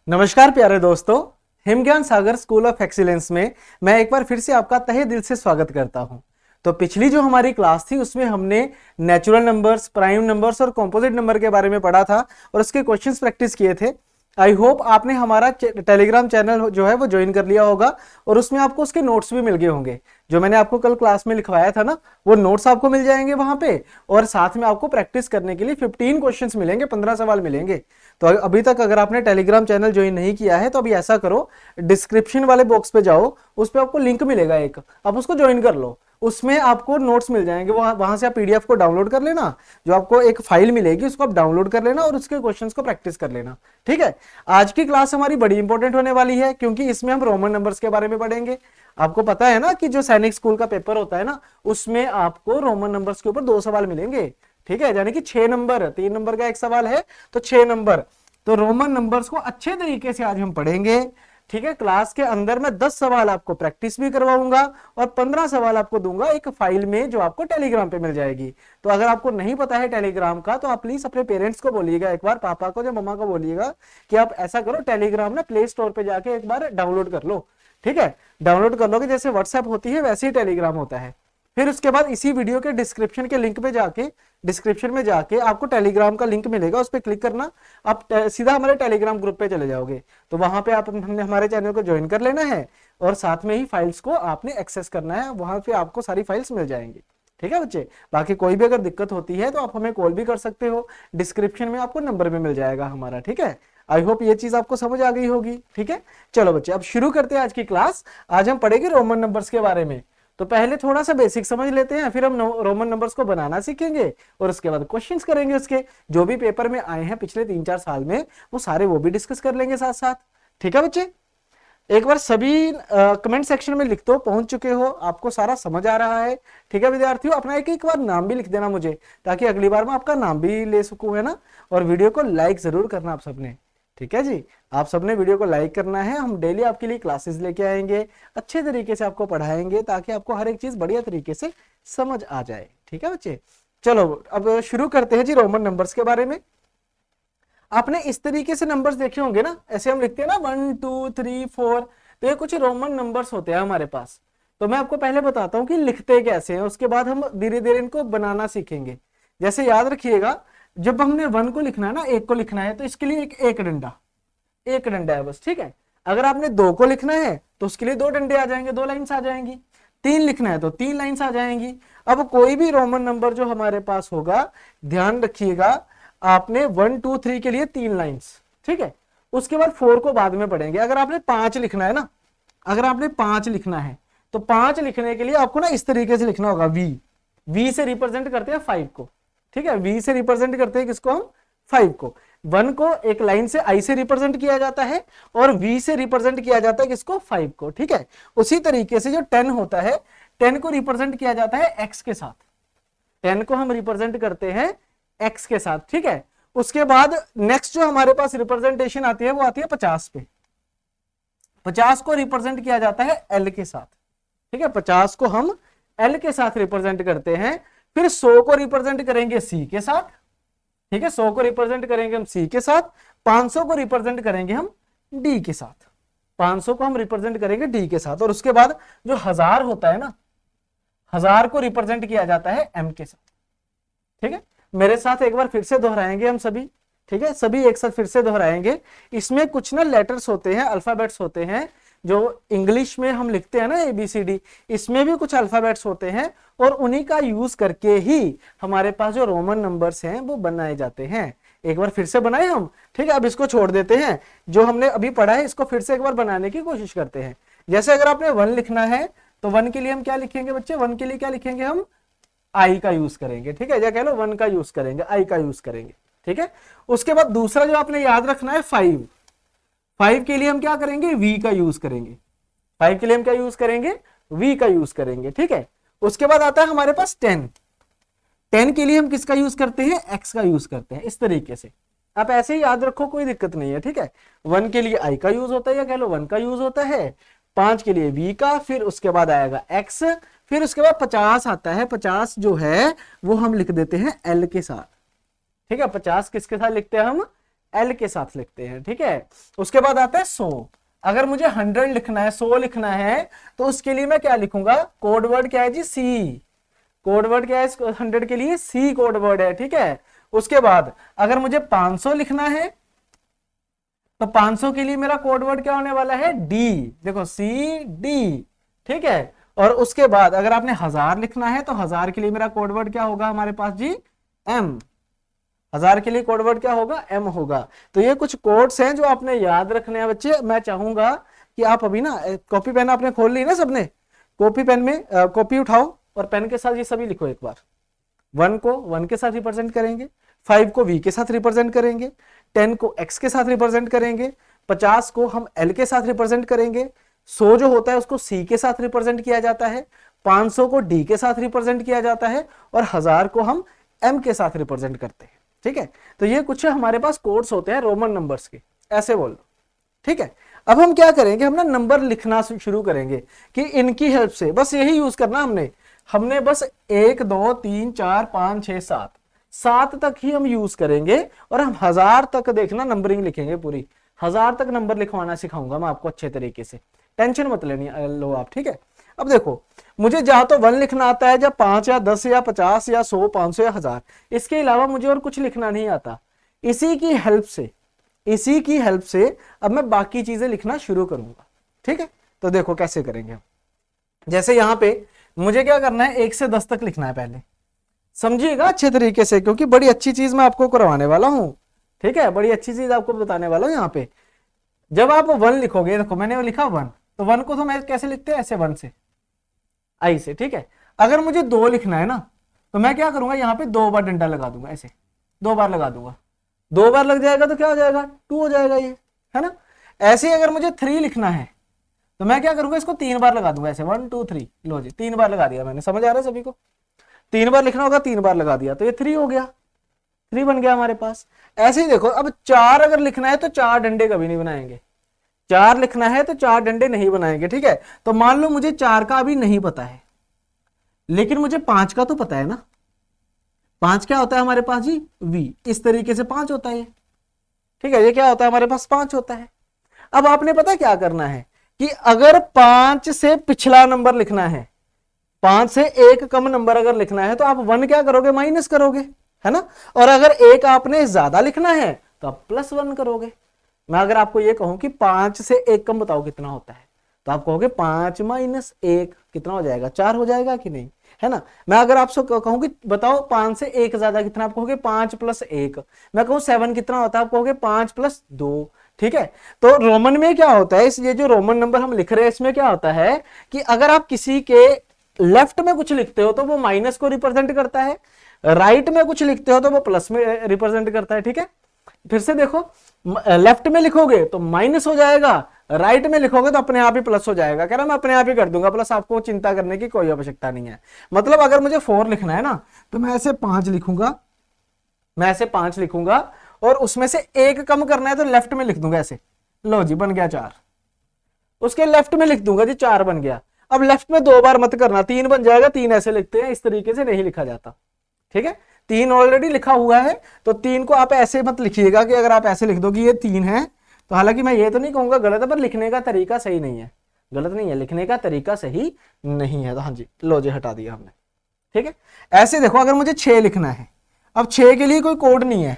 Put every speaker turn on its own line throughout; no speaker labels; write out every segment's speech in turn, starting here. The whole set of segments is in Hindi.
नमस्कार प्यारे दोस्तों, हिमज्ञान सागर स्कूल ऑफ एक्सीलेंस में मैं एक बार फिर से आपका तहे दिल से स्वागत करता हूं। तो पिछली जो हमारी क्लास थी उसमें हमने नेचुरल नंबर्स, प्राइम नंबर्स और कंपोजिट नंबर के बारे में पढ़ा था और उसके क्वेश्चंस प्रैक्टिस किए थे। आई होप आपने हमारा टेलीग्राम चैनल जो है वो ज्वाइन कर लिया होगा और उसमें आपको उसके नोट्स भी मिल गए होंगे। जो मैंने आपको कल क्लास में लिखवाया था ना, वो नोट्स आपको मिल जाएंगे वहां पे, और साथ में आपको प्रैक्टिस करने के लिए 15 क्वेश्चंस मिलेंगे, 15 सवाल मिलेंगे। तो अभी तक अगर आपने टेलीग्राम चैनल ज्वाइन नहीं किया है तो अभी ऐसा करो, डिस्क्रिप्शन वाले बॉक्स पे जाओ, उस पे आपको लिंक मिलेगा एक, आप उसको ज्वाइन कर लो। उसमें आपको नोट्स मिल जाएंगे, वहां से आप पीडीएफ को डाउनलोड कर लेना, जो आपको एक फाइल मिलेगी उसको आप डाउनलोड कर लेना और उसके क्वेश्चंस को प्रैक्टिस कर लेना। ठीक है, आज की क्लास हमारी बड़ी इंपॉर्टेंट होने वाली है क्योंकि इसमें हम रोमन नंबर्स के बारे में पढ़ेंगे। आपको पता है ना कि जो सैनिक स्कूल का पेपर होता है ना, उसमें आपको रोमन नंबर्स के ऊपर 2 सवाल मिलेंगे। ठीक है, यानी कि 6 नंबर, 3 नंबर का एक सवाल है तो 6 नंबर। तो रोमन नंबर्स को अच्छे तरीके से आज हम पढ़ेंगे। ठीक है, क्लास के अंदर मैं 10 सवाल आपको प्रैक्टिस भी करवाऊंगा और 15 सवाल आपको दूंगा एक फाइल में जो आपको टेलीग्राम पे मिल जाएगी। तो अगर आपको नहीं पता है टेलीग्राम का तो आप प्लीज अपने पेरेंट्स को बोलिएगा, एक बार पापा को या मम्मा को बोलिएगा कि आप ऐसा करो, टेलीग्राम ना प्ले स्टोर पे जाके एक बार डाउनलोड कर लो। ठीक है, डाउनलोड कर लोगे, जैसे व्हाट्सएप होती है वैसे ही टेलीग्राम होता है। फिर उसके बाद इसी वीडियो के डिस्क्रिप्शन के लिंक पे जाके, डिस्क्रिप्शन में जाके आपको टेलीग्राम का लिंक मिलेगा, उस पर क्लिक करना, आप सीधा हमारे टेलीग्राम ग्रुप पे चले जाओगे। तो वहां पे आप हमारे चैनल को ज्वाइन कर लेना है और साथ में ही फाइल्स को आपने एक्सेस करना है, वहां पे आपको सारी फाइल्स मिल जाएंगी। ठीक है बच्चे, बाकी कोई भी अगर दिक्कत होती है तो आप हमें कॉल भी कर सकते हो, डिस्क्रिप्शन में आपको नंबर भी मिल जाएगा हमारा। ठीक है, आई होप ये चीज आपको समझ आ गई होगी। ठीक है, चलो बच्चे अब शुरू करते हैं आज की क्लास। आज हम पढ़ेंगे रोमन नंबर्स के बारे में। तो पहले थोड़ा सा बेसिक समझ लेते हैं, फिर हम रोमन नंबर्स को बनाना सीखेंगे और उसके बाद क्वेश्चंस करेंगे। उसके जो भी पेपर में आए हैं पिछले 3-4 साल में, वो सारे वो भी डिस्कस कर लेंगे साथ साथ। ठीक है बच्चे, एक बार सभी कमेंट सेक्शन में लिख दो पहुंच चुके हो, आपको सारा समझ आ रहा है। ठीक है विद्यार्थियों, अपना एक बार नाम भी लिख देना मुझे, ताकि अगली बार मैं आपका नाम भी ले सकूं, है ना। और वीडियो को लाइक जरूर करना आप सबने। ठीक है जी, आप सबने वीडियो को लाइक करना है। हम डेली आपके लिए क्लासेस लेके आएंगे, अच्छे तरीके से आपको पढ़ाएंगे, ताकि आपको हर एक चीज बढ़िया तरीके से समझ आ जाए। ठीक है बच्चे, चलो अब शुरू करते हैं जी रोमन नंबर्स के बारे में। आपने इस तरीके से नंबर्स देखे होंगे ना, ऐसे हम लिखते हैं ना 1 2 3 4, तो ये कुछ रोमन नंबर्स होते हैं हमारे पास। तो मैं आपको पहले बताता हूँ कि लिखते कैसे हैं, उसके बाद हम धीरे धीरे इनको बनाना सीखेंगे। जैसे याद रखिएगा, जब हमने 1 को लिखना है ना, 1 को लिखना है, तो इसके लिए एक डंडा, एक डंडा है बस। ठीक है, अगर आपने 2 को लिखना है तो उसके लिए 2 डंडे आ जाएंगे, 2 लाइन्स आ जाएंगी। 3 लिखना है तो 3 लाइन्स आ जाएंगी। अब कोई भी रोमन नंबर जो हमारे पास होगा, ध्यान रखिएगा, आपने 1 2 3 के लिए 3 लाइन्स। ठीक है, उसके बाद 4 को बाद में पढ़ेंगे। अगर आपने 5 लिखना है ना, अगर आपने 5 लिखना है तो 5 लिखने के लिए आपको ना इस तरीके से लिखना होगा, वी से रिप्रेजेंट करते हैं 5 को। ठीक है, वी से रिप्रेजेंट करते हैं किसको हम, 5 को। 1 को एक लाइन से आई से रिप्रेजेंट किया जाता है और वी से रिप्रेजेंट किया जाता है किसको, 5 को। ठीक है, उसी तरीके से जो 10 होता है, 10 को रिप्रेजेंट किया जाता है एक्स के साथ, 10 को हम रिप्रेजेंट करते हैं एक्स के साथ। ठीक है, उसके बाद नेक्स्ट जो हमारे पास रिप्रेजेंटेशन आती है वो आती है 50 पे। 50 को रिप्रेजेंट किया जाता है एल के साथ। ठीक है, 50 को हम एल के साथ रिप्रेजेंट करते हैं। फिर 100 को रिप्रेजेंट करेंगे सी के साथ। ठीक है, 100 को रिप्रेजेंट करेंगे हम सी के साथ। 500 को रिप्रेजेंट करेंगे हम डी के साथ। 500 को हम रिप्रेजेंट करेंगे डी के साथ। और उसके बाद जो 1000 होता है ना, 1000 को रिप्रेजेंट किया जाता है एम के साथ। ठीक है, मेरे साथ एक बार फिर से दोहराएंगे हम सभी। ठीक है, सभी एक साथ फिर से दोहराएंगे। इसमें कुछ ना लेटर्स होते हैं, अल्फाबेट्स होते हैं, जो इंग्लिश में हम लिखते हैं ना ABCD, इसमें भी कुछ अल्फाबेट्स होते हैं और उन्हीं का यूज करके ही हमारे पास जो रोमन नंबर्स हैं वो बनाए जाते हैं। एक बार फिर से बनाए हम। ठीक है, अब इसको छोड़ देते हैं, जो हमने अभी पढ़ा है इसको फिर से एक बार बनाने की कोशिश करते हैं। जैसे अगर आपने 1 लिखना है तो 1 के लिए हम क्या लिखेंगे बच्चे, 1 के लिए क्या लिखेंगे, हम आई का यूज करेंगे। ठीक है, या कह लो 1 का यूज करेंगे, आई का यूज करेंगे। ठीक है, उसके बाद दूसरा जो आपने याद रखना है 5, 5 के लिए हम क्या करेंगे, वी का यूज करेंगे। 5 के लिए हम क्या यूज करेंगे, वी का यूज करेंगे। ठीक है, उसके बाद आता है हमारे पास 10, 10 के लिए हम किसका यूज करते हैं, एक्स का यूज करते हैं। इस तरीके से आप ऐसे ही याद रखो, कोई दिक्कत नहीं है। ठीक है, 1 के लिए आई का यूज होता है, या कह लो 1 का यूज होता है। 5 के लिए वी का, फिर उसके बाद आएगा एक्स, फिर उसके बाद 50 आता है। 50 जो है वो हम लिख देते हैं एल के साथ। ठीक है, 50 किसके साथ लिखते हैं हम, एल के साथ लिखते हैं, ठीक है। उसके बाद आता है 100। अगर मुझे 100 लिखना है, 100 लिखना है, तो उसके लिए मैं क्या लिखूंगा, कोड वर्ड क्या है जी, सी। कोड वर्ड क्या है 100 के लिए, सी कोड वर्ड है, ठीक है। उसके बाद अगर मुझे 500 लिखना है, तो 500 के लिए मेरा कोड वर्ड क्या होने वाला है, डी। देखो सी डी, ठीक है। और उसके बाद अगर आपने 1000 लिखना है, तो 1000 के लिए मेरा कोड वर्ड क्या होगा हमारे पास जी, एम। 1000 के लिए कोड वर्ड क्या होगा, एम होगा। तो ये कुछ कोड्स हैं जो आपने याद रखने हैं बच्चे। मैं चाहूंगा कि आप अभी ना कॉपी पेन आपने खोल ली ना सबने, कॉपी पेन में कॉपी उठाओ और पेन के साथ ये सभी लिखो एक बार। 1 को 1 के साथ रिप्रेजेंट करेंगे, 5 को v के साथ रिप्रेजेंट करेंगे, 10 को x के साथ रिप्रेजेंट करेंगे, 50 को हम l के साथ रिप्रेजेंट करेंगे, 100 जो होता है उसको c के साथ रिप्रेजेंट किया जाता है, 500 को d के साथ रिप्रेजेंट किया जाता है, और 1000 को हम m के साथ रिप्रेजेंट करते हैं, ठीक है। तो ये कुछ हमारे पास कोड्स होते हैं रोमन नंबर्स के, ऐसे बोल लो, ठीक है। अब हम क्या करेंगे, हम ना नंबर लिखना शुरू करेंगे कि इनकी हेल्प से, बस यही यूज करना हमने बस 1 2 3 4 5 6 7 तक ही हम यूज करेंगे, और हम 1000 तक देखना नंबरिंग लिखेंगे पूरी। 1000 तक नंबर लिखवाना सिखाऊंगा मैं आपको अच्छे तरीके से, टेंशन मत लेनी लो आप, ठीक है। अब देखो मुझे जहां तो 1 लिखना आता है, या 5 या 10 या 50 या 100 500 या 1000, इसके अलावा मुझे और कुछ लिखना नहीं आता। इसी की हेल्प से अब मैं बाकी चीजें लिखना शुरू करूंगा, ठीक है। तो देखो कैसे करेंगे हम। जैसे यहां पे मुझे क्या करना है, 1 से 10 तक लिखना है पहले, समझिएगा अच्छे तरीके से, क्योंकि बड़ी अच्छी चीज मैं आपको करवाने वाला हूं, ठीक है। बड़ी अच्छी चीज आपको बताने वाला हूं। यहाँ पे जब आप 1 लिखोगे, देखो मैंने वो लिखा 1, तो 1 को तो मैं कैसे लिखते हैं, ऐसे 1 से, आई से, ठीक है। अगर मुझे 2 लिखना है ना, तो मैं क्या करूंगा, यहाँ पे 2 बार डंडा लगा दूंगा, ऐसे 2 बार लगा दूंगा। 2 बार लग जाएगा तो क्या हो जाएगा, 2 हो जाएगा ये, है ना। ऐसे ही अगर मुझे 3 लिखना है, तो मैं क्या करूंगा, इसको 3 बार लगा दूंगा, ऐसे 1 2 3, लो जी 3 बार लगा दिया मैंने, समझ आ रहा है सभी को। 3 बार लिखना होगा, 3 बार लगा दिया, तो ये 3 हो गया, 3 बन गया हमारे पास। ऐसे ही देखो, अब 4 अगर लिखना है तो 4 डंडे कभी नहीं बनाएंगे, 4 लिखना है तो 4 डंडे नहीं बनाएंगे, ठीक है। तो मान लो मुझे 4 का अभी नहीं पता है, लेकिन मुझे 5 का तो पता है ना। 5 क्या होता है हमारे पास जी, v, इस तरीके से 5 होता है, ठीक है। ये क्या होता है हमारे पास, 5 होता है। अब आपने पता क्या करना है कि अगर 5 से पिछला नंबर लिखना है, 5 से एक कम नंबर अगर लिखना है, तो आप 1 क्या करोगे, माइनस करोगे, है ना। और अगर एक आपने ज्यादा लिखना है तो आप +1 करोगे। मैं अगर आपको ये कहूं कि 5 से एक कम बताओ कितना होता है, तो आप कहोगे 5 - 1 कितना हो जाएगा, 4 हो जाएगा कि नहीं, है ना। मैं अगर आपसे कहूं कि बताओ 5 से एक ज्यादा कितना, आप कहोगे 5 + 1। मैं कहूं 7 कितना होता है, आप कहोगे 5 + 2, ठीक है। तो रोमन में क्या होता है, ये जो रोमन नंबर हम लिख रहे हैं, इसमें क्या होता है कि अगर आप किसी के लेफ्ट में कुछ लिखते हो तो वो माइनस को रिप्रेजेंट करता है, राइट में कुछ लिखते हो तो वो प्लस में रिप्रेजेंट करता है, ठीक है। फिर से देखो, लेफ्ट में लिखोगे तो माइनस हो जाएगा, राइट में लिखोगे तो अपने आप ही प्लस हो जाएगा। कह रहा मैं अपने आप ही कर दूंगा प्लस, आपको चिंता करने की कोई आवश्यकता नहीं है। मतलब अगर मुझे 4 लिखना है ना, तो मैं ऐसे 5 लिखूंगा, मैं ऐसे 5 लिखूंगा, और उसमें से एक कम करना है तो लेफ्ट में लिख दूंगा ऐसे, लो जी बन गया 4। उसके लेफ्ट में लिख दूंगा जी 4 बन गया। अब लेफ्ट में 2 बार मत करना, 3 बन जाएगा, 3 ऐसे लिखते हैं, इस तरीके से नहीं लिखा जाता, ठीक है। 3 ऑलरेडी लिखा हुआ है, तो 3 को आप ऐसे मत लिखिएगा कि अगर आप ऐसे लिख दो कि ये 3 है, तो हालांकि मैं ये तो नहीं कहूंगा गलत है, पर लिखने का तरीका सही नहीं है, गलत नहीं है, लिखने का तरीका सही नहीं है। तो हाँ जी, लो जी हटा दिया हमने, ठीक है। ऐसे देखो, अगर मुझे 6 लिखना है, अब 6 के लिए कोई कोड नहीं है,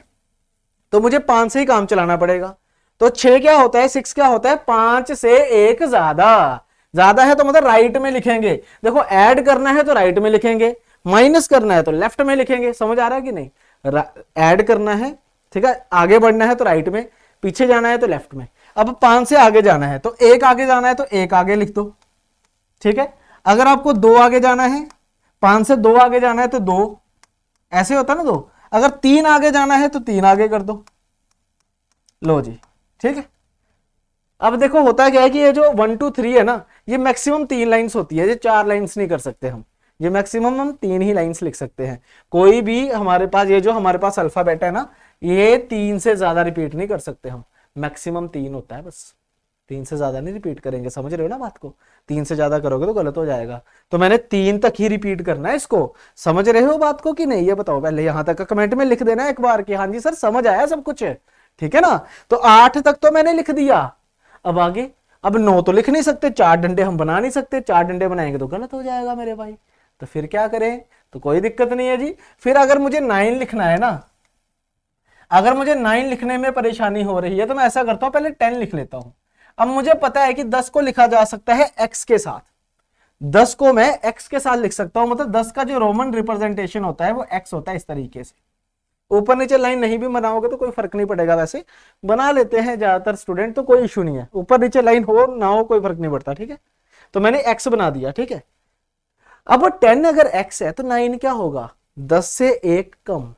तो मुझे 5 से ही काम चलाना पड़ेगा। तो 6 क्या होता है, 6 क्या होता है, 5 से एक ज्यादा है, तो मतलब राइट में लिखेंगे। देखो ऐड करना है तो राइट में लिखेंगे, माइनस करना है तो लेफ्ट में लिखेंगे, समझ आ रहा है कि नहीं। ऐड करना है, ठीक है, आगे बढ़ना है तो राइट में, पीछे जाना है तो लेफ्ट में। अब 5 से आगे जाना है तो एक आगे जाना है तो एक आगे लिख दो, ठीक है। अगर आपको 2 आगे जाना है, 5 से 2 आगे जाना है तो 2, ऐसे होता ना 2। अगर 3 आगे जाना है तो 3 आगे कर दो, लो जी, ठीक है। अब देखो होता क्या है कि ये जो 1 2 3 है ना, ये मैक्सिमम 3 लाइंस होती है, ये 4 लाइंस नहीं कर सकते हम, ये मैक्सिमम हम 3 ही लाइंस लिख सकते हैं। कोई भी हमारे पास, ये जो हमारे पास अल्फाबेट है ना, ये 3 से ज्यादा रिपीट नहीं कर सकते हम, मैक्सिमम 3 होता है बस, 3 से ज्यादा नहीं रिपीट करेंगे, समझ रहे हो ना बात को। 3 से ज्यादा करोगे तो गलत हो जाएगा, तो मैंने 3 तक ही रिपीट करना है इसको। समझ रहे हो बात को कि नहीं, ये बताओ पहले, यहां तक कमेंट में लिख देना एक बार कि हाँ जी सर समझ आया सब कुछ, ठीक है ना। तो 8 तक तो मैंने लिख दिया, अब आगे, अब 9 तो लिख नहीं सकते, 4 डंडे हम बना नहीं सकते, 4 डंडे बनाएंगे तो गलत हो जाएगा मेरे भाई। तो फिर क्या करें, तो कोई दिक्कत नहीं है जी। फिर अगर मुझे 9 लिखना है ना, अगर मुझे 9 लिखने में परेशानी हो रही है तो मैं ऐसा करता हूं, पहले 10 लिख लेता हूं। अब मुझे पता है कि 10 को लिखा जा सकता है x के साथ, 10 को मैं x के साथ लिख सकता हूं, मतलब 10 का जो रोमन रिप्रेजेंटेशन होता है वो x होता है इस तरीके से। ऊपर नीचे लाइन नहीं भी बनाओगे तो कोई फर्क नहीं पड़ेगा, वैसे बना लेते हैं ज्यादातर स्टूडेंट, तो कोई इशू नहीं है, ऊपर नीचे लाइन हो ना हो कोई फर्क नहीं पड़ता, ठीक है। तो मैंने x बना दिया, ठीक है। अब 10 अगर x है तो 9 क्या होगा, 10 से एक कम,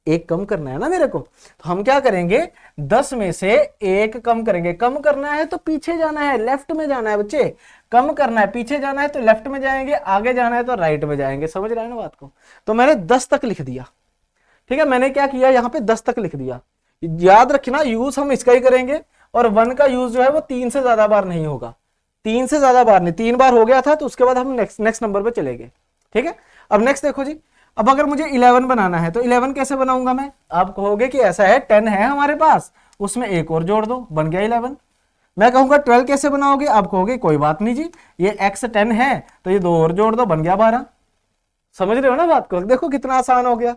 एक कम करना है ना मेरे को, तो हम क्या करेंगे, 10 में से एक कम करेंगे। कम करना है तो पीछे जाना है, लेफ्ट में जाना है बच्चे, कम करना है पीछे जाना है तो लेफ्ट में जाएंगे, आगे जाना है तो राइट में जाएंगे, समझ रहे हैं ना बात को। तो मैंने 10 तक लिख दिया, ठीक है। मैंने क्या किया, यहां पे 10 तक लिख दिया। याद रखना यूज हम इसका ही करेंगे, और 1 का यूज जो है वो 3 से ज्यादा बार नहीं होगा, 3 से ज्यादा बार नहीं, 3 बार हो गया था तो उसके बाद हम नेक्स्ट नंबर पे चले गए, ठीक है। अब नेक्स्ट देखो जी, अब अगर मुझे 11 बनाना है तो 11 कैसे बनाऊंगा मैं, आप कहोगे कि ऐसा है 10 है हमारे पास, उसमें एक और जोड़ दो, बन गया 11। मैं कहूंगा 12 कैसे बनाओगे, आप कहोगे कोई बात नहीं जी, ये x 10 है तो ये 2 और जोड़ दो, बन गया 12। समझ रहे हो ना बात को, देखो कितना आसान हो गया।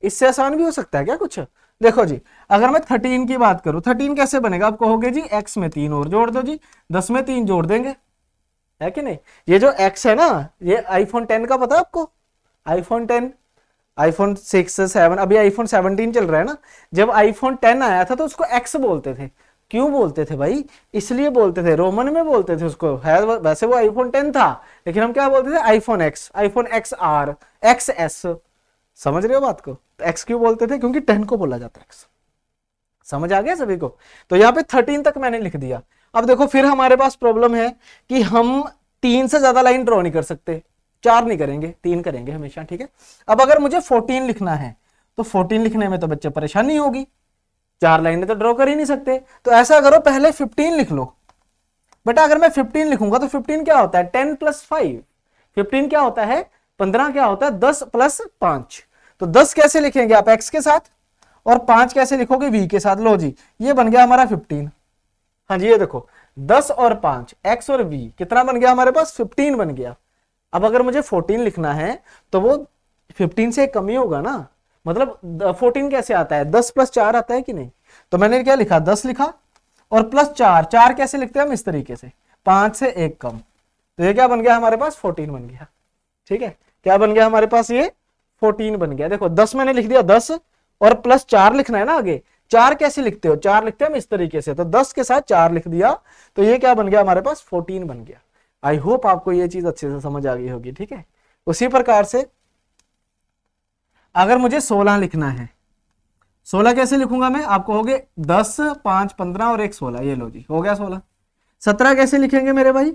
इससे आसान भी हो सकता है क्या कुछ। देखो जी, अगर मैं 13 की बात करूं, 13 कैसे बनेगा, आप कहोगे जी x में 3 और जोड़ दो जी, 10 में 3 जोड़ देंगे, है कि नहीं। ये जो x है ना, ये आईफोन 10 का पता है आपको, आईफोन 10, आईफोन 6, 7, अभी आईफोन 17 चल रहा है ना। जब आईफोन 10 आया था तो उसको एक्स बोलते थे, क्यों बोलते थे भाई, इसलिए बोलते थे, रोमन में बोलते थे उसको, है वैसे वो आईफोन 10 था, लेकिन हम क्या बोलते थे, iPhone X, iPhone X R, X S. समझ रहे हो बात को, तो एक्स क्यों बोलते थे, क्योंकि 10 को बोला जाता है एक्स। समझ आ गया सभी को। तो यहाँ पे 13 तक मैंने लिख दिया। अब देखो फिर हमारे पास प्रॉब्लम है कि हम 3 से ज्यादा लाइन ड्रॉ नहीं कर सकते, 4 नहीं करेंगे, 3 करेंगे हमेशा, ठीक है। अब अगर मुझे 14 लिखना है तो 14 लिखने में तो बच्चे परेशानी होगी, 4 लाइनें तो ड्रॉ कर ही नहीं सकते। तो ऐसा करो, पहले 15 लिख लो बेटा। अगर मैं 15 लिखूंगा तो 15 क्या होता है, 10 + 5, 15 क्या होता है, 15 क्या होता है, 10 + 5। तो 10 कैसे लिखेंगे आप, x के साथ, और 5 कैसे लिखोगे, v के साथ। लो जी, ये बन गया हमारा 15। हाँ जी, ये देखो 10 और 5, x और v कितना बन गया हमारे पास, 15 बन गया। अब अगर मुझे 14 लिखना है तो वो 15 से कम ही होगा ना, मतलब 14 कैसे आता है, 10 + 4 आता है कि नहीं। तो मैंने क्या लिखा, 10 लिखा, और +4, 4 कैसे लिखते हैं हम, इस तरीके से, 5 से एक कम। तो ये क्या बन गया हमारे पास, 14 बन गया, ठीक है। क्या बन गया हमारे पास, ये 14 बन गया। देखो 10 मैंने लिख दिया, 10 और +4 लिखना है ना आगे। 4 कैसे लिखते हो, 4 लिखते हैं हम इस तरीके से, तो 10 के साथ 4 लिख दिया, तो ये क्या बन गया हमारे पास, 14 बन गया। आई होप आपको ये चीज अच्छे से समझ आ गई होगी, ठीक है। उसी प्रकार से अगर मुझे 16 लिखना है, 16 कैसे लिखूंगा मैं, आप कहोगे 10, 5, 15 और 1 16, ये लो जी हो गया 16। 17 कैसे लिखेंगे मेरे भाई,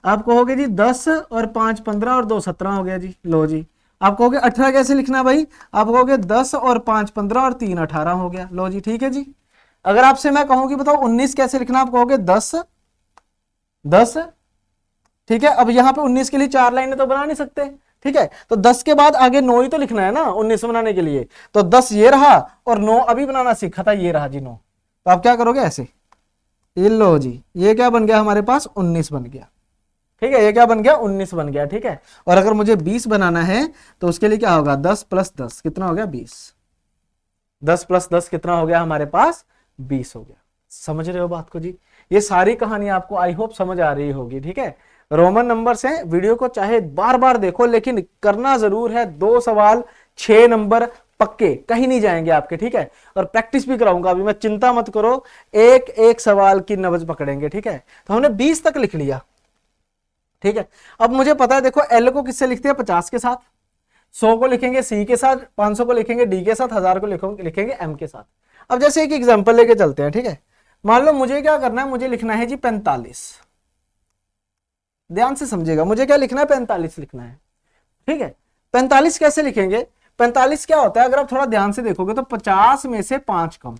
आप कहोगे जी 10 और 5 15 और 2 17 हो गया जी, लो जी। आप कहोगे 18 कैसे लिखना भाई, आप कहोगे 10 और 5 15 और 3 18 हो गया, लो जी, ठीक है जी। अगर आपसे मैं कहूँ कि बताओ 19 कैसे लिखना, आप कहोगे 10 10, ठीक है। अब यहाँ पे 19 के लिए 4 लाइनें तो बना नहीं सकते, ठीक है। तो 10 के बाद आगे 9 ही तो लिखना है ना 19 बनाने के लिए। तो 10 ये रहा, और 9 अभी बनाना सीखा था, ये रहा जी 9। तो आप क्या करोगे, ऐसे, ये लो जी, ये क्या बन गया हमारे पास, 19 बन गया, ठीक है। ये क्या बन गया, 19 बन गया, ठीक है। और अगर मुझे 20 बनाना है तो उसके लिए क्या होगा, 10 + 10 कितना हो गया, 20। 10 + 10 कितना हो गया हमारे पास, 20 हो गया। समझ रहे हो बात को जी। ये सारी कहानी आपको आई होप समझ आ रही होगी, ठीक है। रोमन नंबर्स हैं, वीडियो को चाहे बार बार देखो, लेकिन करना जरूर है। 2 सवाल 6 नंबर पक्के, कहीं नहीं जाएंगे आपके, ठीक है। और प्रैक्टिस भी कराऊंगा अभी मैं, चिंता मत करो, एक एक सवाल की नब्ज पकड़ेंगे, ठीक है। तो हमने 20 तक लिख लिया, ठीक है। अब मुझे पता है, देखो एल को किससे लिखते हैं, 50 के साथ, 100 को लिखेंगे सी के साथ, 500 को लिखेंगे डी के साथ, 1000 को लिखेंगे एम के साथ। अब जैसे एक एग्जांपल लेके चलते हैं, ठीक है। मान लो मुझे क्या करना है, मुझे लिखना है जी 45। ध्यान से समझिएगा, मुझे क्या लिखना है, 45 लिखना है, ठीक है। 45 कैसे लिखेंगे, 45 क्या होता है, अगर आप थोड़ा ध्यान से देखोगे तो 50 में से 5 कम।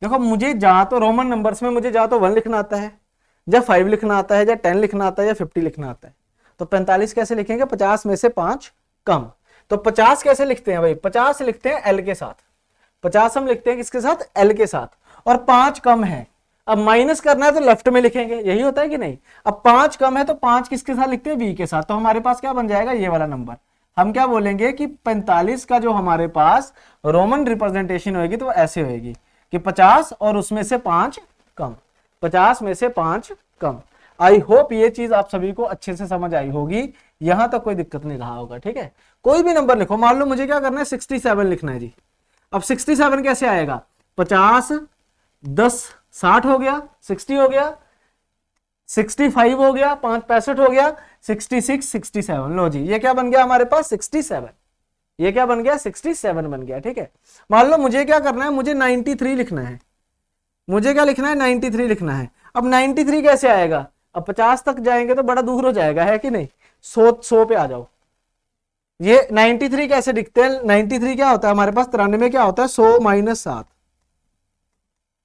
देखो मुझे जहां तो रोमन नंबर्स में मुझे जहां तो 1 लिखना आता है, या 5 लिखना आता है, या 10 लिखना आता है, या 50 लिखना आता है। तो 45 कैसे लिखेंगे, 50 में से 5 कम। तो 50 कैसे लिखते हैं भाई, 50 लिखते हैं एल के साथ, 50 हम लिखते हैं किसके साथ, L के साथ, और 5 कम है। अब माइनस करना है तो लेफ्ट में लिखेंगे, यही होता है कि नहीं। अब 5 कम है तो 5 किसके साथ लिखते हैं, B के साथ। तो हमारे पास क्या बन जाएगा, ये वाला नंबर। हम क्या बोलेंगे कि 45 का जो हमारे पास रोमन रिप्रेजेंटेशन होगी तो वो ऐसे होगी कि 50 और उसमें से 5 कम, 50 में से 5 कम। आई होप ये चीज आप सभी को अच्छे से समझ आई होगी, यहां तक कोई दिक्कत नहीं रहा होगा। ठीक है, कोई भी नंबर लिखो, मान लो मुझे क्या करना है 67 लिखना है जी। अब 67 कैसे आएगा, 50 10 60 हो गया, 60 हो गया, 65 हो गया, 5 65 हो गया, 66 67। लो जी, ये क्या बन गया हमारे पास 67, ये क्या बन गया 67 बन गया। ठीक है, मान लो मुझे क्या करना है, मुझे 93 लिखना है, मुझे क्या लिखना है 93 लिखना है। अब 93 कैसे आएगा, अब 50 तक जाएंगे तो बड़ा दूर हो जाएगा, है कि नहीं। 100 पे आ जाओ। ये 93 कैसे दिखते हैं, 93 क्या होता है हमारे पास, 93 क्या होता है 100 माइनस 7।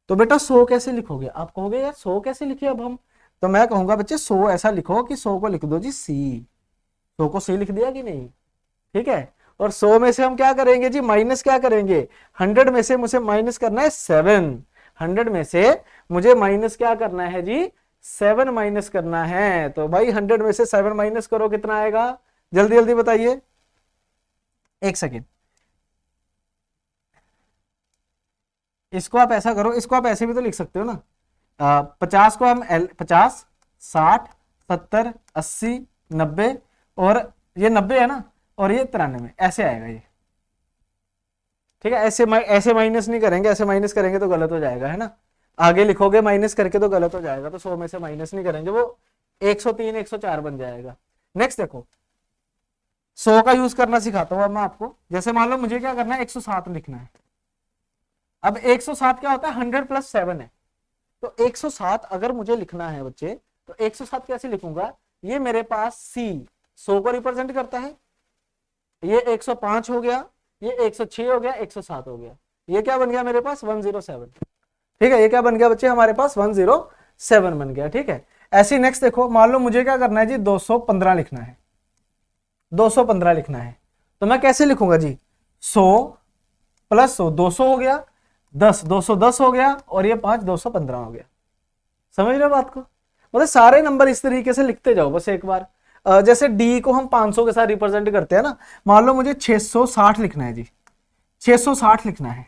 तो बेटा 100 कैसे लिखोगे, आप कहोगे यार 100 कैसे लिखे अब हम, तो मैं कहूंगा बच्चे 100 ऐसा लिखो कि 100 को लिख दो जी C, 100 को C लिख दिया कि नहीं। ठीक है, और 100 में से हम क्या करेंगे जी, माइनस क्या करेंगे, 100 में से मुझे माइनस करना है 7, 100 में से मुझे माइनस क्या करना है जी, 7 माइनस करना है। तो भाई 100 में से 7 माइनस करो, कितना आएगा, जल्दी जल्दी बताइए, एक सेकेंड। इसको आप ऐसा करो, इसको आप ऐसे भी तो लिख सकते हो ना, 50 को हम 50 60 70 80 90, और ये 90 है ना, और ये 93, ऐसे आएगा ये। ठीक है, ऐसे माइनस नहीं करेंगे, ऐसे माइनस करेंगे तो गलत हो जाएगा, है ना। आगे लिखोगे माइनस करके तो गलत हो जाएगा, तो 100 में से माइनस नहीं करेंगे, वो 103 104 बन जाएगा। नेक्स्ट देखो, 100 का यूज करना सिखाता हूं अब मैं आपको। जैसे मान लो मुझे क्या करना है, 107 लिखना है। अब 107 क्या होता है, 100 प्लस 7 है। तो 107 अगर मुझे लिखना है बच्चे, तो 107 कैसे लिखूंगा, ये मेरे पास C 100 को रिप्रेजेंट करता है, ये 105 हो गया, ये 106 हो गया, 107 हो गया, ये क्या बन गया मेरे पास 107। ठीक है, ये क्या बन गया बच्चे हमारे पास 107 बन गया। ठीक है, ऐसी नेक्स्ट देखो, मान लो मुझे क्या करना है जी, 215 लिखना है, 215 लिखना है। तो मैं कैसे लिखूंगा जी, 100 प्लस 100 200 हो गया, 10 210 हो गया, और ये 5 215 हो गया। समझ रहे हो बात को, मतलब सारे नंबर इस तरीके से लिखते जाओ बस एक बार। जैसे D को हम 500 के साथ रिप्रेजेंट करते हैं ना, मान लो मुझे 660 लिखना है जी, 660 लिखना है।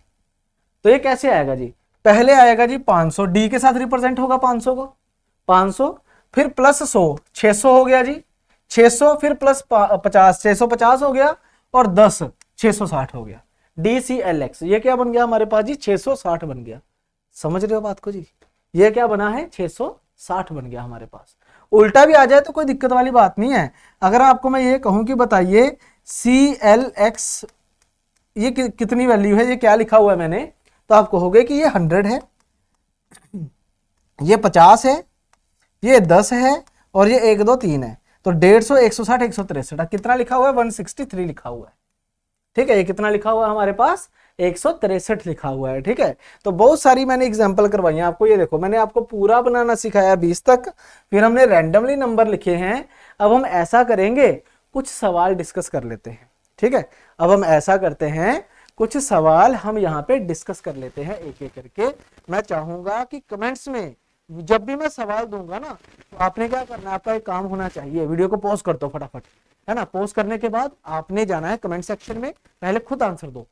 तो ये कैसे आएगा जी, पहले आएगा जी 500, D के साथ रिप्रेजेंट होगा 500 को, 500 फिर प्लस 100 600 हो गया जी, 600 फिर प्लस 50 650 हो गया, और 10 660 हो गया। DCLX ये क्या बन गया हमारे पास जी, 660 बन गया। समझ रहे हो बात को जी, ये क्या बना है 660 बन गया हमारे पास। उल्टा भी आ जाए तो कोई दिक्कत वाली बात नहीं है। अगर आपको मैं ये कहूं कि बताइए CLX ये कितनी वैल्यू है, ये क्या लिखा हुआ है मैंने, तो आप कहोगे कि ये 100 है, ये 50 है, ये 10 है, और ये 1 2 3 है। तो 150 160 163, कितना लिखा हुआ है 163 लिखा हुआ है। ठीक है, ये कितना लिखा हुआ है हमारे पास 163 लिखा हुआ है। ठीक है, तो बहुत सारी मैंने एग्जांपल करवाई है आपको। ये देखो मैंने आपको पूरा बनाना सिखाया 20 तक, फिर हमने रैंडमली नंबर लिखे हैं। अब हम ऐसा करेंगे, कुछ सवाल डिस्कस कर लेते हैं। ठीक है, अब हम ऐसा करते हैं, कुछ सवाल हम यहाँ पे डिस्कस कर लेते हैं एक एक करके। मैं चाहूंगा कि कमेंट्स में जब भी मैं सवाल दूंगा ना, तो आपने क्या करना है, आपका एक काम होना चाहिए, वीडियो को पॉज कर दो फटाफट, है ना। पॉज करने के बाद आपने जाना है कमेंट सेक्शन में, पहले खुद आंसर दो,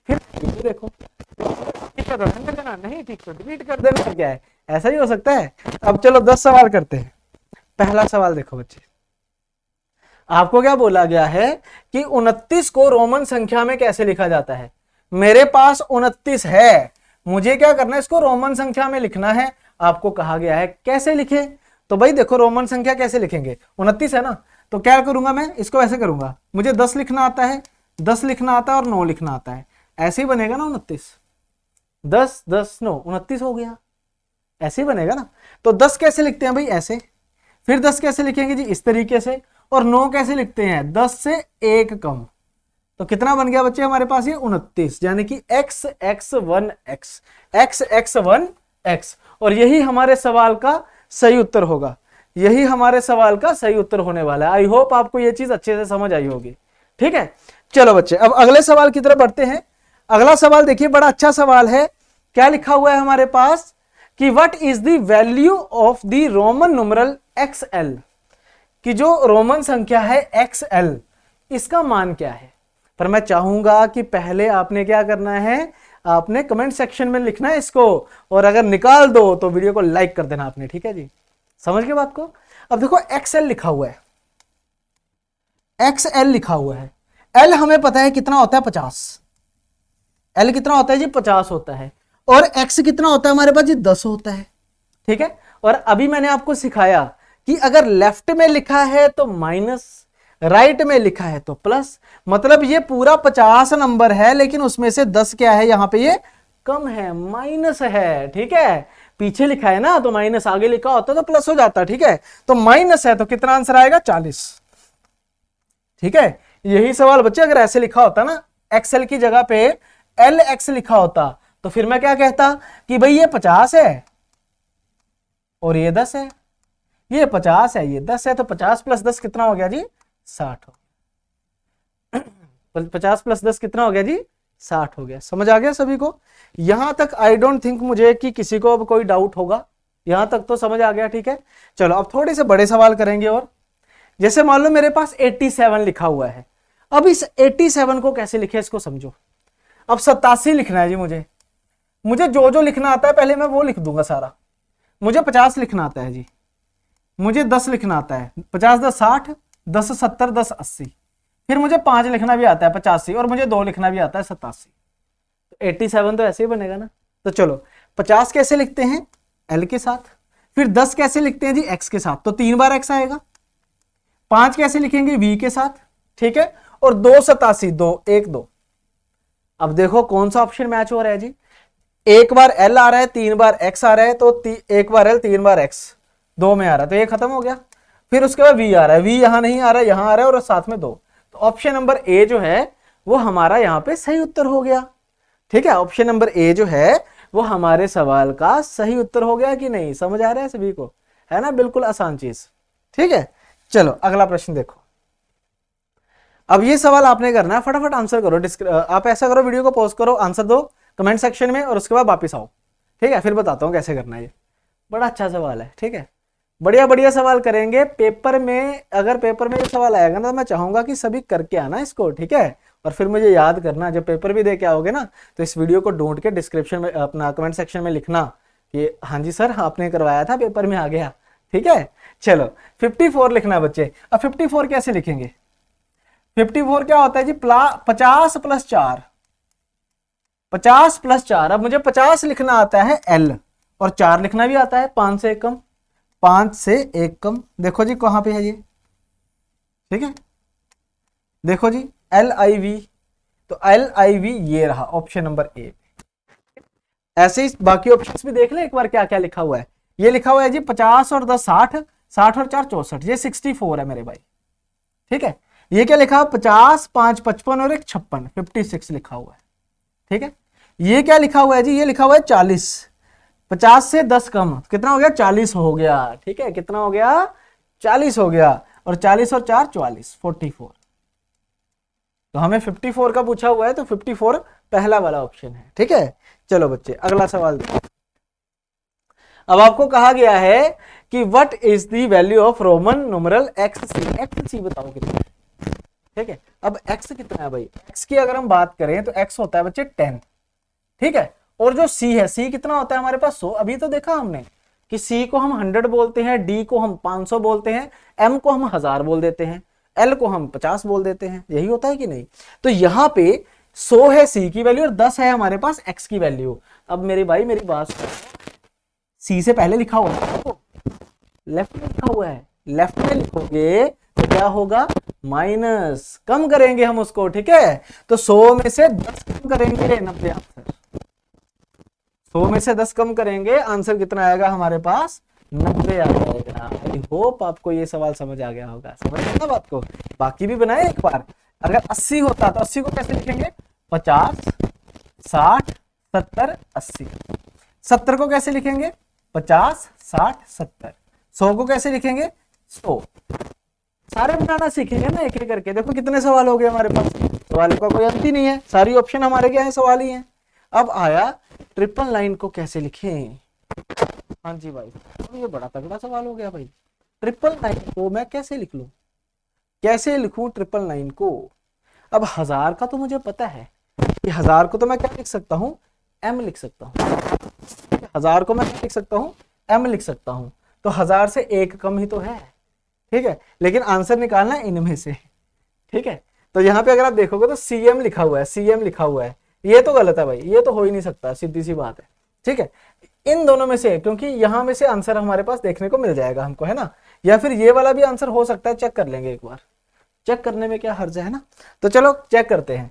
फिर देखो ठीक कर देना, नहीं ठीक तो डिलीट कर देना, क्या है, ऐसा ही हो सकता है। अब चलो 10 सवाल करते हैं। पहला सवाल देखो बच्चे, आपको क्या बोला गया है कि 29 को रोमन संख्या में कैसे लिखा जाता है। मेरे पास 29 है, मुझे क्या करना है, इसको रोमन संख्या में लिखना है। आपको कहा गया है कैसे लिखे, तो भाई देखो रोमन संख्या कैसे लिखेंगे, 29 है ना, तो क्या करूंगा मैं, इसको ऐसे करूंगा, मुझे 10 लिखना आता है, 10 लिखना आता है और 9 लिखना आता है, ऐसे ही बनेगा ना 29, 10 10 9 29 हो गया, ऐसे ही बनेगा ना। तो 10 कैसे लिखते हैं भाई, ऐसे, फिर 10 कैसे लिखेंगे जी, इस तरीके से, और 9 कैसे लिखते हैं, 10 से 1 कम। तो कितना बन गया बच्चे हमारे पास ये 29, यानी कि x x1 x x x1 x, और यही हमारे सवाल का सही उत्तर होगा, यही हमारे सवाल का सही उत्तर होने वाला है। आई होप आपको ये चीज अच्छे से समझ आई होगी। ठीक है, चलो बच्चे अब अगले सवाल की तरफ बढ़ते हैं। अगला सवाल देखिए, बड़ा अच्छा सवाल है। क्या लिखा हुआ है हमारे पास कि what is the value of the Roman numeral XL, कि जो रोमन संख्या है XL इसका मान क्या है। पर मैं चाहूंगा कि पहले आपने क्या करना है, आपने कमेंट सेक्शन में लिखना है इसको, और अगर निकाल दो तो वीडियो को लाइक कर देना आपने, ठीक है जी, समझ गए बात को। अब देखो XL लिखा हुआ है, XL लिखा हुआ है, L हमें पता है कितना होता है 50, L कितना होता है जी 50 होता है, और X कितना होता है हमारे पास जी 10 होता है, ठीक है। और अभी मैंने आपको सिखाया कि अगर लेफ्ट में लिखा है तो माइनस, राइट में लिखा है तो प्लस, मतलब ये पूरा 50 नंबर है लेकिन उसमें से 10 क्या है यहां पे, ये कम है, माइनस है, ठीक है। पीछे लिखा है ना तो माइनस, आगे लिखा होता तो प्लस हो जाता, ठीक है। तो माइनस है तो कितना आंसर आएगा 40, ठीक है। यही सवाल बच्चे अगर ऐसे लिखा होता ना, XL की जगह पे LX लिखा होता तो फिर मैं क्या कहता कि भाई ये 50 है और ये 10 है, ये 50 है ये 10 है, तो 50 प्लस 10 कितना हो गया जी 60 हो गया। 50 प्लस 10 कितना हो गया जी 60 हो गया। समझ आ गया सभी को? यहां तक आई डोंट थिंक मुझे कि किसी को अब कोई डाउट होगा, यहां तक तो समझ आ गया, ठीक है। चलो अब थोड़े से बड़े सवाल करेंगे। और जैसे मान लो मेरे पास 87 लिखा हुआ है, अब इस 87 को कैसे लिखे इसको समझो। अब 87 लिखना है जी, मुझे जो जो लिखना आता है पहले मैं वो लिख दूंगा सारा। मुझे 50 लिखना आता है जी, मुझे 10 लिखना आता है, 50 10 60, 10 70, 10 80, फिर मुझे 5 लिखना भी आता है 85, और मुझे 2 लिखना भी आता है 87। तो 87 तो ऐसे ही बनेगा ना। तो चलो 50 कैसे लिखते हैं L के साथ, फिर 10 कैसे लिखते हैं जी X के साथ, तो 3 बार X आएगा। 5 कैसे लिखेंगे V के साथ, ठीक है। और 2 87, 2 1 2। अब देखो कौन सा ऑप्शन मैच हो रहा है जी, एक बार L आ रहा है, 3 बार X आ रहा है, तो एक बार L 3 बार X 2 में आ रहा है, तो ये खत्म हो गया। फिर उसके बाद V आ रहा है, V यहां नहीं आ रहा है, यहां आ रहा है, और साथ में 2, तो ऑप्शन नंबर ए जो है वो हमारा यहां पे सही उत्तर हो गया, ठीक है। ऑप्शन नंबर ए जो है वो हमारे सवाल का सही उत्तर हो गया कि नहीं, समझ आ रहा है सभी को, है ना, बिल्कुल आसान चीज, ठीक है। चलो अगला प्रश्न देखो। अब ये सवाल आपने करना है, फटाफट आंसर करो। आप ऐसा करो, वीडियो को पॉज करो, आंसर दो कमेंट सेक्शन में, और उसके बाद वापस आओ, ठीक है। फिर बताता हूं कैसे करना है। ये बड़ा अच्छा सवाल है, ठीक है। बढ़िया बढ़िया सवाल करेंगे पेपर में। अगर पेपर में ये सवाल आएगा ना तो मैं चाहूंगा कि सभी करके आना इसको, ठीक है। और फिर मुझे याद करना, जब पेपर भी दे के आओगे ना तो इस वीडियो को ढूंढ के डिस्क्रिप्शन में, अपना कमेंट सेक्शन में लिखना कि हाँ जी सर आपने करवाया था, पेपर में आ गया, ठीक है। चलो 54 लिखना बच्चे। अब 54 कैसे लिखेंगे, 54 क्या होता है जी 50 प्लस 4, 50 प्लस 4। अब मुझे 50 लिखना आता है L, और 4 लिखना भी आता है 5 से 1 कम, 5 से 1 कम। देखो जी कहां पे है ये, ठीक है। देखो जी LIV, तो LIV ये रहा ऑप्शन नंबर ए। ऐसे ही बाकी ऑप्शंस भी देख ले एक बार क्या क्या लिखा हुआ है। ये लिखा हुआ है जी 50 और 10 60, 60 और 4 64, ये 64 है मेरे भाई, ठीक है। ये क्या लिखा, 50 5 55 और 1 56, 56 लिखा हुआ है, ठीक है। ये क्या लिखा हुआ है जी, ये लिखा हुआ है 40, 50 से 10 कम कितना हो गया 40 हो गया, ठीक है। कितना हो गया 40 हो गया, और 40 और 4 44, 44। तो हमें 54 का पूछा हुआ है, तो 54 पहला वाला ऑप्शन है, ठीक है। चलो बच्चे अगला सवाल देखो। अब आपको कहा गया है कि what is the value of Roman numeral XC बताओ कितना है, ठीक है। अब X कितना है भाई, X की अगर हम बात करें तो X होता है बच्चे 10, ठीक है। और जो C है, C कितना होता है हमारे पास 100। अभी तो देखा हमने कि C को हम 100 बोलते हैं, D को हम 500 बोलते हैं, M को हम 1000 बोल देते हैं, L को हम 50 बोल देते हैं, यही होता है कि नहीं। तो यहां पे 100 है C की वैल्यू और 10 है हमारे पास X की वैल्यू। अब मेरे भाई मेरी बात सुनो, C से पहले लिखा हुआ है, लेफ्ट में लिखा हुआ है, लेफ्ट में लिखोगे तो क्या होगा माइनस, कम करेंगे हम उसको, ठीक है। तो 100 में से 10 कम करेंगे 90 आंसर, 100 में से 10 कम करेंगे, आंसर कितना आएगा हमारे पास 90 आ जाएगा। आई होप आपको ये सवाल समझ आ गया होगा, समझ गए ना बात को। बाकी भी बनाए एक बार। अगर 80 होता तो 80 को कैसे लिखेंगे 50 60 70 80, 70 को कैसे लिखेंगे 50 60 70, 100 को कैसे लिखेंगे 100, सारे बनाना सीखेंगे ना एक एक करके। देखो कितने सवाल हो गए हमारे पास, सवालों का कोई अंत ही नहीं है, सारी ऑप्शन हमारे क्या है, सवाल ही है। अब आया ट्रिपल लाइन को कैसे लिखें। हाँ जी भाई, तो ये बड़ा तगड़ा सवाल हो गया भाई, ट्रिपल लाइन को मैं कैसे लिख लूं, कैसे लिखूं ट्रिपल लाइन को। अब 1000 का तो मुझे पता है कि 1000 को तो मैं क्या लिख सकता हूं, एम लिख सकता हूं। 1000 को मैं क्या लिख सकता हूं, एम लिख सकता हूं। तो 1000 से एक कम ही तो है, ठीक है, लेकिन आंसर निकालना है इनमें से, ठीक है। तो यहाँ पे अगर आप देखोगे तो सीएम लिखा हुआ है, सीएम लिखा हुआ है, ये तो गलत है भाई, ये तो हो ही नहीं सकता, सीधी सी बात है, ठीक है। इन दोनों में से, क्योंकि यहां में से आंसर हमारे पास देखने को मिल जाएगा हमको, है ना, या फिर ये वाला भी आंसर हो सकता है, चेक कर लेंगे एक बार, चेक करने में क्या हर्ज है ना। तो चलो चेक करते हैं।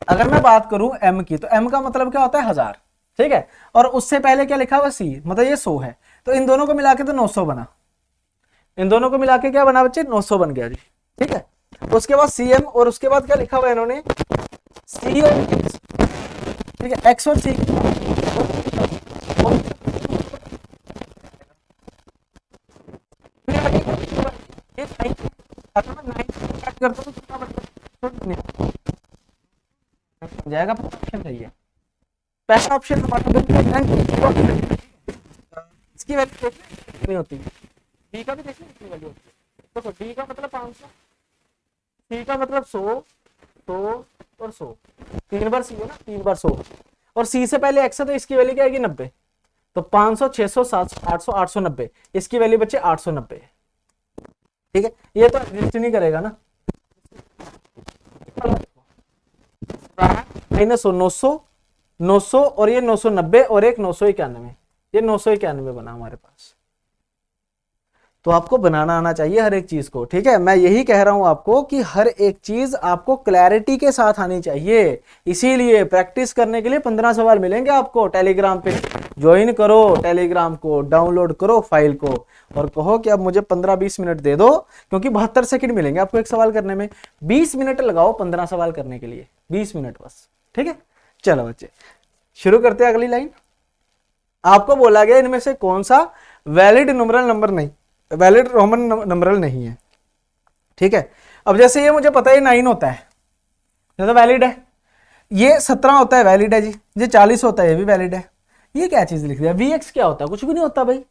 अगर मैं बात करूं एम की, तो एम का मतलब क्या होता है 1000, ठीक है, और उससे पहले क्या लिखा हुआ सी, मतलब ये 100 है, तो इन दोनों को मिला के तो 900 बना, इन दोनों को मिला के क्या बना बच्चे, 900 बन गया जी, ठीक है। उसके बाद सीएम, और उसके बाद क्या लिखा हुआ है इन्होंने, सी और एक्स, ठीक है, एक्स और सी, जाएगा, ऑप्शन सही है, पहला ऑप्शन हमारा बिल्कुल इसकी वैल्यू नहीं होती, डी का भी देखिए कितनी वैल्यू होती है। देखो डी का मतलब 500, सी का मतलब 100, 100 और 100, 3 बार सी है ना, 3 बार 100, और सी से पहले एक्स है तो इसकी वैल्यू क्या आएगी 90, तो 500, 600, 700, 800, 890, इसकी वैल्यू बच्चे 890, ठीक है। ये तो एग्जिस्ट नहीं करेगा ना, माइनस 900, 900 और ये 990 और एक 991, ये 991 बना हमारे पास। तो आपको बनाना आना चाहिए हर एक चीज को, ठीक है। मैं यही कह रहा हूं आपको कि हर एक चीज आपको क्लैरिटी के साथ आनी चाहिए, इसीलिए प्रैक्टिस करने के लिए 15 सवाल मिलेंगे आपको टेलीग्राम पे। ज्वाइन करो टेलीग्राम को, डाउनलोड करो फाइल को, और कहो कि अब मुझे 15-20 मिनट दे दो, क्योंकि 72 सेकंड मिलेंगे आपको एक सवाल करने में, 20 मिनट लगाओ 15 सवाल करने के लिए, 20 मिनट बस, ठीक है। चलो बच्चे शुरू करते हैं अगली लाइन। आपको बोला गया इनमें से कौन सा वैलिड न्यूमेरल नंबर नहीं, वैलिड रोमन नंबरल नहीं है, ठीक है। अब जैसे ये मुझे पता है 9 होता है, ये तो वैलिड है, ये 17 होता है वैलिड है जी, ये 40 होता है ये भी वैलिड है। ये क्या चीज लिख दिया, वीएक्स क्या होता है, कुछ भी नहीं होता भाई।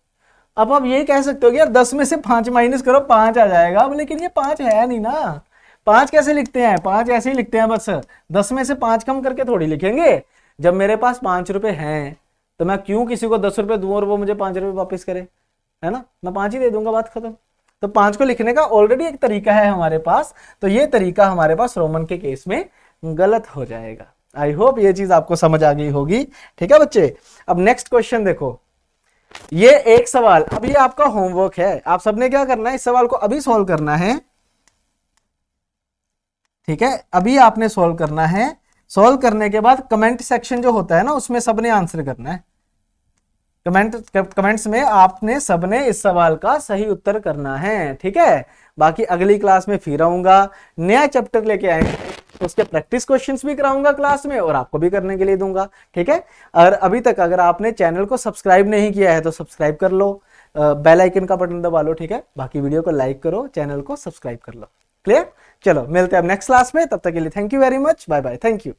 अब आप ये कह सकते हो कि यार 10 में से 5 माइनस करो 5 आ जाएगा, अब लेकिन ये 5 है नहीं ना। 5 कैसे लिखते हैं, 5 ऐसे ही लिखते हैं बस, 10 में से 5 कम करके थोड़ी लिखेंगे। जब मेरे पास 5 रुपए हैं तो मैं क्यों किसी को 10 रुपए दूं और वो मुझे 5 रुपए वापस करे, है ना, मैं 5 ही दे दूंगा, बात खत्म। तो 5 को लिखने का ऑलरेडी एक तरीका है हमारे पास, तो ये तरीका हमारे पास रोमन के केस में गलत हो जाएगा। आई होप ये चीज आपको समझ आ गई होगी, ठीक है बच्चे। अब नेक्स्ट क्वेश्चन देखो, ये एक सवाल, अब ये आपका होमवर्क है, आप सबने क्या करना है, इस सवाल को अभी सॉल्व करना है, ठीक है, अभी आपने सॉल्व करना है। सॉल्व करने के बाद कमेंट सेक्शन जो होता है ना, उसमें सबने आंसर करना है, कमेंट्स में आपने सबने इस सवाल का सही उत्तर करना है, ठीक है। बाकी अगली क्लास में फिर आऊंगा, नया चैप्टर लेके आएंगे, तो उसके प्रैक्टिस क्वेश्चंस भी कराऊंगा क्लास में और आपको भी करने के लिए दूंगा, ठीक है। और अभी तक अगर आपने चैनल को सब्सक्राइब नहीं किया है तो सब्सक्राइब कर लो, बेल आइकन का बटन दबा लो, ठीक है। बाकी वीडियो को लाइक करो, चैनल को सब्सक्राइब कर लो, क्लियर। चलो मिलते हैं अब नेक्स्ट क्लास में, तब तक के लिए thank you very much, bye bye, thank you.